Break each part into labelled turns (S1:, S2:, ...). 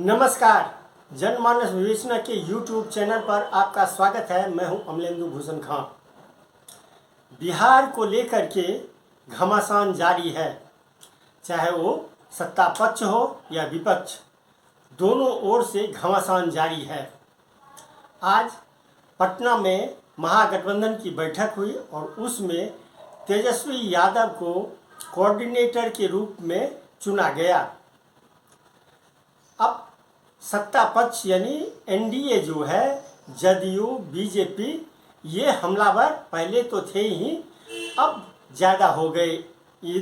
S1: नमस्कार। जनमानस विवेचना के YouTube चैनल पर आपका स्वागत है। मैं हूं अमलेंदु भूषण खां। बिहार को लेकर के घमासान जारी है, चाहे वो सत्ता पक्ष हो या विपक्ष, दोनों ओर से घमासान जारी है। आज पटना में महागठबंधन की बैठक हुई और उसमें तेजस्वी यादव को कोऑर्डिनेटर के रूप में चुना गया। अब सत्ता पक्ष यानी एनडीए जो है, जदयू, बीजेपी, ये हमलावर पहले तो थे ही, अब ज़्यादा हो गए। ये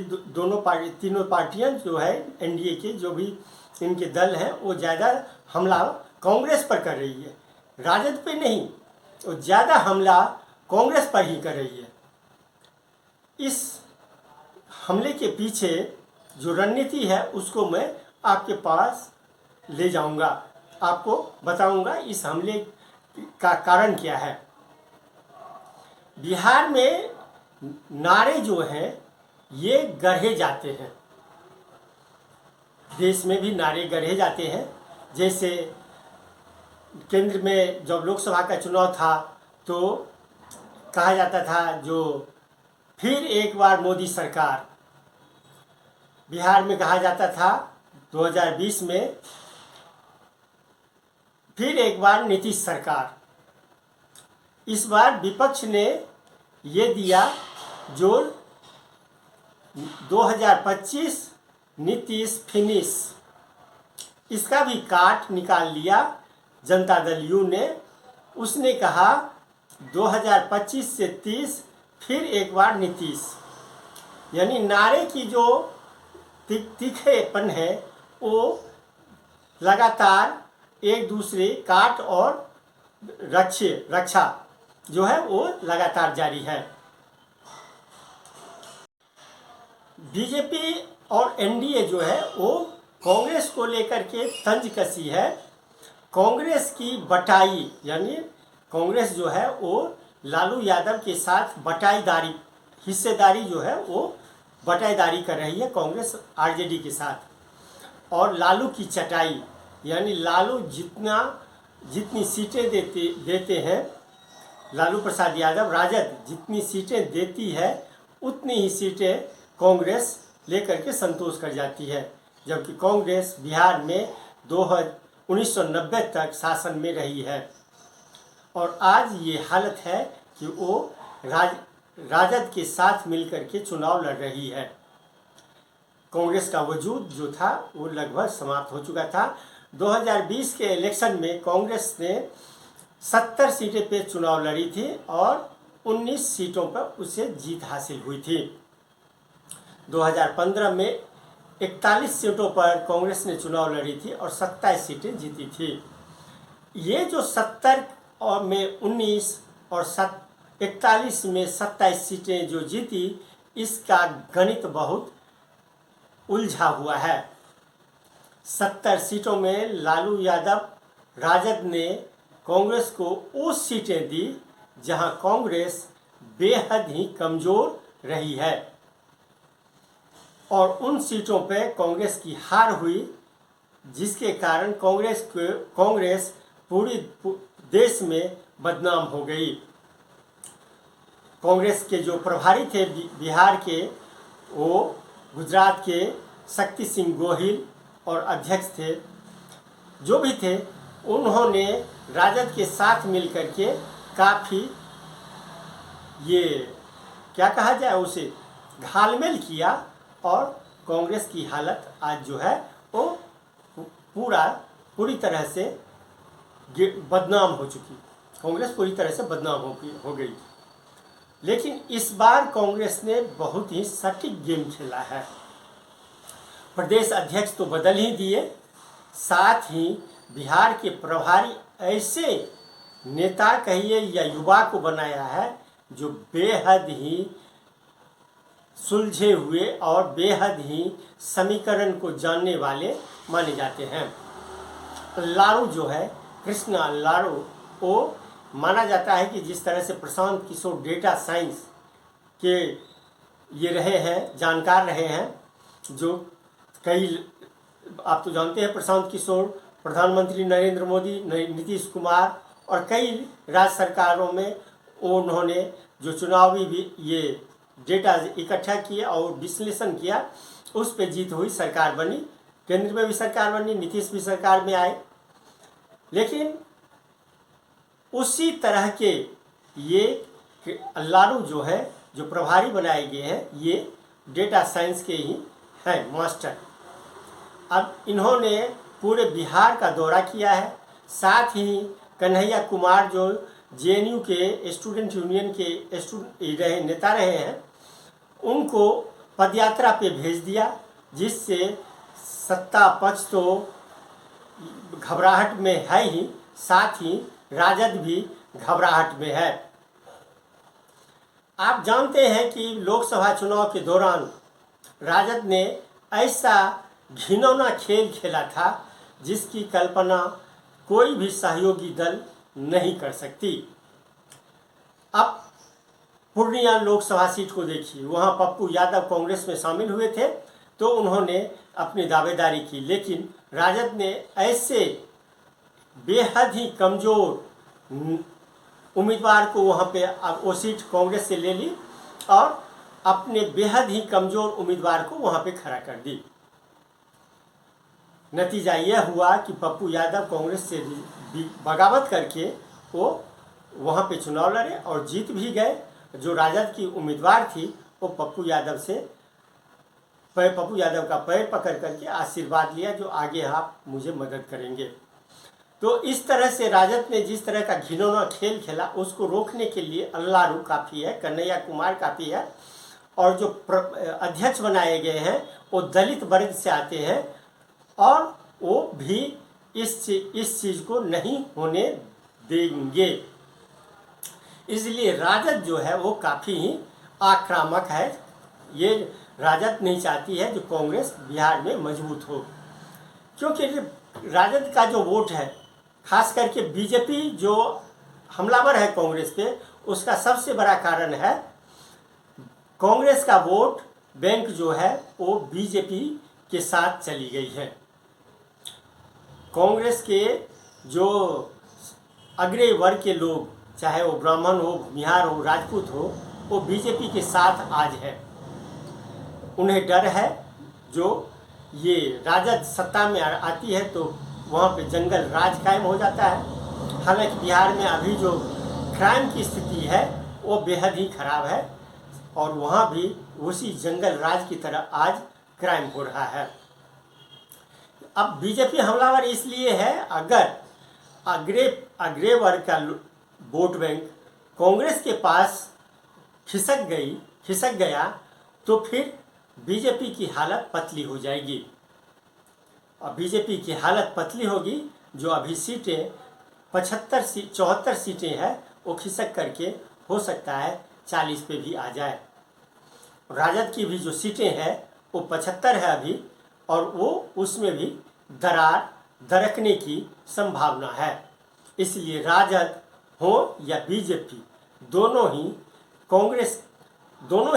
S1: तीनों पार्टियां जो है एनडीए के, जो भी इनके दल हैं, वो ज़्यादा हमला कांग्रेस पर कर रही है, राजद पे नहीं। वो ज़्यादा हमला कांग्रेस पर ही कर रही है। इस हमले के पीछे जो रणनीति है उसको मैं आपके पास ले जाऊंगा, आपको बताऊंगा इस हमले का कारण क्या है। बिहार में नारे जो हैं ये गढ़े जाते हैं, देश में भी नारे गढ़े जाते हैं। जैसे केंद्र में जब लोकसभा का चुनाव था तो कहा जाता था जो फिर एक बार मोदी सरकार। बिहार में कहा जाता था 2020 में फिर एक बार नीतीश सरकार। इस बार विपक्ष ने ये दिया जोर 2025 नीतीश फिनिश। इसका भी काट निकाल लिया जनता दल यू ने। उसने कहा 2025 से 30 फिर एक बार नीतीश। यानी नारे की जो तीखेपन है वो लगातार एक दूसरे काट और रक्षा जो है वो लगातार जारी है। बीजेपी और एनडीए जो है वो कांग्रेस को लेकर के तंज कसी है। कांग्रेस की बटाई, यानी कांग्रेस जो है वो लालू यादव के साथ बटाईदारी, हिस्सेदारी जो है वो बटाईदारी कर रही है कांग्रेस आरजेडी के साथ। और लालू की चटाई, यानी लालू जितनी सीटें देते हैं, लालू प्रसाद यादव राजद जितनी सीटें देती है उतनी ही सीटें कांग्रेस लेकर के संतोष कर जाती है। जबकि कांग्रेस बिहार में 1990 तक शासन में रही है और आज ये हालत है कि वो राजद के साथ मिलकर के चुनाव लड़ रही है। कांग्रेस का वजूद जो था वो लगभग समाप्त हो चुका था। 2020 के इलेक्शन में कांग्रेस ने 70 सीटें पे चुनाव लड़ी थी और 19 सीटों पर उसे जीत हासिल हुई थी। 2015 में 41 सीटों पर कांग्रेस ने चुनाव लड़ी थी और 27 सीटें जीती थी। ये जो 70 और में 19 और 41 में 27 सीटें जो जीती, इसका गणित बहुत उलझा हुआ है। 70 सीटों में लालू यादव राजद ने कांग्रेस को वो सीटें दी जहां कांग्रेस बेहद ही कमज़ोर रही है और उन सीटों पर कांग्रेस की हार हुई, जिसके कारण कांग्रेस पूरी देश में बदनाम हो गई। कांग्रेस के जो प्रभारी थे बिहार के, वो गुजरात के शक्ति सिंह गोहिल और अध्यक्ष थे, जो भी थे, उन्होंने राजद के साथ मिलकर के काफ़ी, ये क्या कहा जाए उसे, घालमेल किया और कांग्रेस की हालत आज जो है वो पूरी तरह से बदनाम हो चुकी। कांग्रेस पूरी तरह से बदनाम हो गई। लेकिन इस बार कांग्रेस ने बहुत ही सटीक गेम खेला है। प्रदेश अध्यक्ष तो बदल ही दिए, साथ ही बिहार के प्रभारी ऐसे नेता कहिए या युवा को बनाया है जो बेहद ही सुलझे हुए और बेहद ही समीकरण को जानने वाले माने जाते हैं। लालू जो है, कृष्णा लालू, वो माना जाता है कि जिस तरह से प्रशांत किशोर डेटा साइंस के ये रहे हैं, जानकार रहे हैं, जो कई, आप तो जानते हैं प्रशांत किशोर प्रधानमंत्री नरेंद्र मोदी, नीतीश कुमार और कई राज्य सरकारों में उन्होंने जो चुनावी भी ये डेटा इकट्ठा किया और विश्लेषण किया, उस पे जीत हुई, सरकार बनी, केंद्र में भी सरकार बनी, नीतीश भी सरकार में आए। लेकिन उसी तरह के ये लालू जो है, जो प्रभारी बनाए गए हैं, ये डेटा साइंस के ही हैं मास्टर। अब इन्होंने पूरे बिहार का दौरा किया है, साथ ही कन्हैया कुमार जो जेएनयू के स्टूडेंट यूनियन के नेता रहे हैं, उनको पदयात्रा पे भेज दिया, जिससे सत्ता पक्ष तो घबराहट में है ही, साथ ही राजद भी घबराहट में है। आप जानते हैं कि लोकसभा चुनाव के दौरान राजद ने ऐसा घिनौना खेल खेला था जिसकी कल्पना कोई भी सहयोगी दल नहीं कर सकती। अब पूर्णिया लोकसभा सीट को देखिए, वहाँ पप्पू यादव कांग्रेस में शामिल हुए थे तो उन्होंने अपनी दावेदारी की, लेकिन राजद ने ऐसे बेहद ही कमज़ोर उम्मीदवार को वहाँ पे वो सीट कांग्रेस से ले ली और अपने बेहद ही कमज़ोर उम्मीदवार को वहाँ पे खड़ा कर दी। नतीजा यह हुआ कि पप्पू यादव कांग्रेस से बगावत करके वो वहाँ पे चुनाव लड़े और जीत भी गए। जो राजद की उम्मीदवार थी वो पप्पू यादव का पैर पकड़ करके आशीर्वाद लिया, जो आगे आप मुझे मदद करेंगे। तो इस तरह से राजद ने जिस तरह का घिनौना खेल खेला, उसको रोकने के लिए लालू काफ़ी है, कन्हैया कुमार काफ़ी है, और जो अध्यक्ष बनाए गए हैं वो दलित वर्ग से आते हैं और वो भी इस चीज़ को नहीं होने देंगे। इसलिए राजद जो है वो काफ़ी ही आक्रामक है। ये राजद नहीं चाहती है जो कांग्रेस बिहार में मजबूत हो, क्योंकि राजद का जो वोट है, खास करके बीजेपी जो हमलावर है कांग्रेस पे, उसका सबसे बड़ा कारण है कांग्रेस का वोट बैंक जो है वो बीजेपी के साथ चली गई है। कांग्रेस के जो अग्रणी वर्ग के लोग, चाहे वो ब्राह्मण हो, भूमिहार हो, राजपूत हो, वो बीजेपी के साथ आज है। उन्हें डर है जो ये राजद सत्ता में आती है तो वहाँ पे जंगल राज कायम हो जाता है। हालांकि बिहार में अभी जो क्राइम की स्थिति है वो बेहद ही खराब है और वहाँ भी उसी जंगल राज की तरह आज क्राइम हो रहा है। अब बीजेपी हमलावर इसलिए है, अगर अग्रणी वर्ग का वोट बैंक कांग्रेस के पास खिसक गया तो फिर बीजेपी की हालत पतली हो जाएगी। और बीजेपी की हालत पतली होगी, जो अभी सीटें 74 सीटें हैं वो खिसक करके हो सकता है 40 पे भी आ जाए। राजद की भी जो सीटें हैं वो 75 है अभी, और वो उसमें भी दरकने की संभावना है। इसलिए राजद हो या बीजेपी, दोनों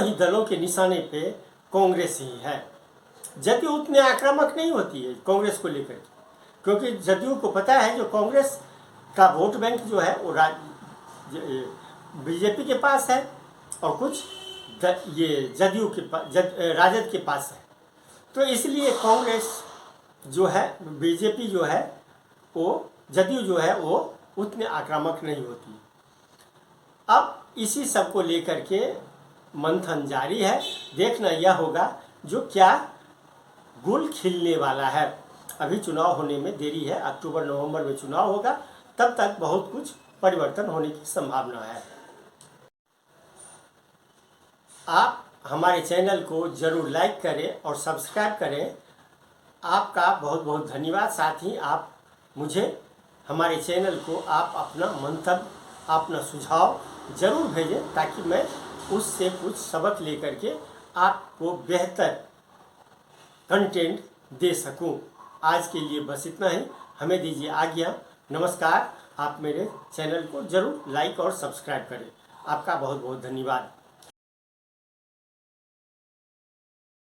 S1: ही दलों के निशाने पे कांग्रेस ही है। जदयू उतने आक्रामक नहीं होती है कांग्रेस को लेकर, क्योंकि जदयू को पता है जो कांग्रेस का वोट बैंक जो है वो बीजेपी के पास है और कुछ ये जदयू के पास, राजद के पास है। तो इसलिए कांग्रेस जो है, बीजेपी जो है वो, जदयू जो है वो उतने आक्रामक नहीं होती। अब इसी सब को लेकर के मंथन जारी है। देखना यह होगा जो क्या गुल खिलने वाला है। अभी चुनाव होने में देरी है, अक्टूबर नवंबर में चुनाव होगा, तब तक बहुत कुछ परिवर्तन होने की संभावना है। आप हमारे चैनल को जरूर लाइक करें और सब्सक्राइब करें। आपका बहुत बहुत धन्यवाद। साथ ही आप मुझे हमारे चैनल को आप अपना मंतव्य, अपना सुझाव जरूर भेजें, ताकि मैं उससे कुछ सबक लेकर के आपको बेहतर कंटेंट दे सकूं। आज के लिए बस इतना ही, हमें दीजिए आज्ञा। नमस्कार। आप मेरे चैनल को जरूर लाइक और सब्सक्राइब करें। आपका बहुत बहुत धन्यवाद।